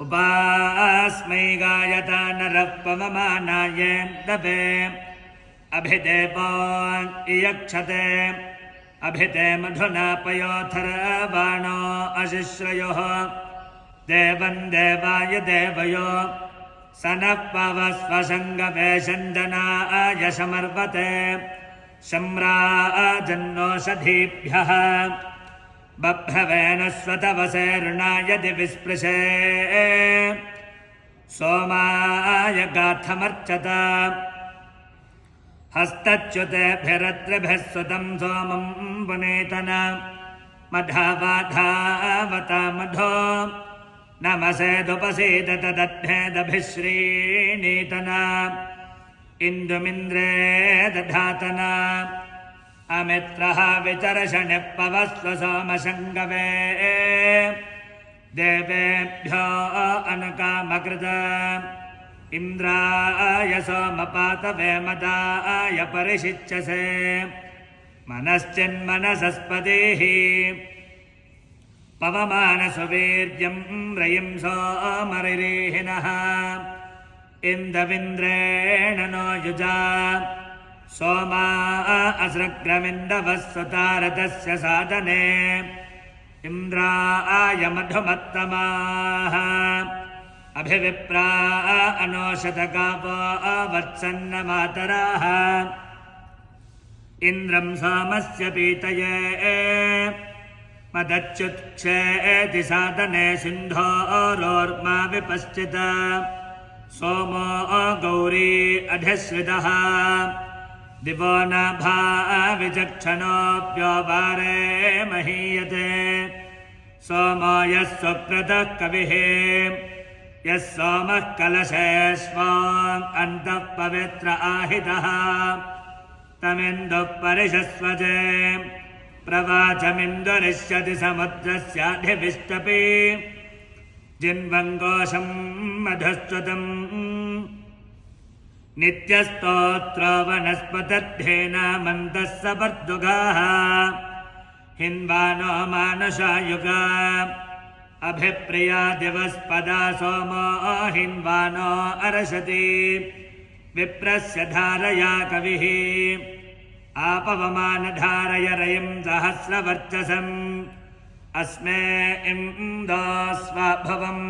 उपास्मै गायता नरः पवमानाय दवे अभिदेवो इयक्षते अभिते मधुना पयोथर्वाणो अशिश्रयोः देवं देवाय देवयो स नः पवस्वशङ्गवे शन्दनाय समर्वते शम्राजन्नोषधीभ्यः बभ्रवेन स्वतवसे ऋणाय दिविस्पृशे सोमाय गाथमर्चत हस्तच्युतेभिरत्रिभिः सुतं सोमं पुनीतन मधावाधावता मधो नमसेदुपसीदत तद्भेदभिः श्रीणीतन इन्दुमिन्द्रे दधातन अमित्रः विचर्षणिः पवस्व सोमशङ्गवे देवेभ्यो अनकामकृत इन्द्राय सोमपातवे मदाय परिषिच्यसे मनश्चिन्मनसस्पतिः पवमानसुवीर्यं रयिं सोमरिरीहिणः इन्दविन्द्रेण नो युजा सोमा असृग्रमिन्दवः सुतारतस्य साधने इन्द्राय मधुमत्तमाः अभिविप्रा अनोषधगावो वत्सन्नमातराः इन्द्रं सोमस्य पीतये मदच्युत्क्षेति साधने सिन्धोरोर्मा विपश्चित सोमो गौरी अधिश्रितः दिवो नाभा विचक्षणोऽप्यो वारे महीयते सोमो यः सुकृतः कविः यः सोमः कलशेष्वाम् अन्तः पवित्र आहितः तमिन्दुः परिषस्वजे प्रवाचमिन्दुरिष्यति समुद्रस्याधिविष्टपि जिन्वङ्गोषं मधुस्तुतम् नित्यस्तोत्रो वनस्पतद्धेनामन्तः सपर्दुगाः हिन्वानो मानसायुगा अभिप्रिया दिवस्पदा सोमो हिन्वानो अरसति विप्रस्य धारया कविः आपवमानधारय रयिं सहस्रवर्चसम् अस्मे इन्दो स्वभवम्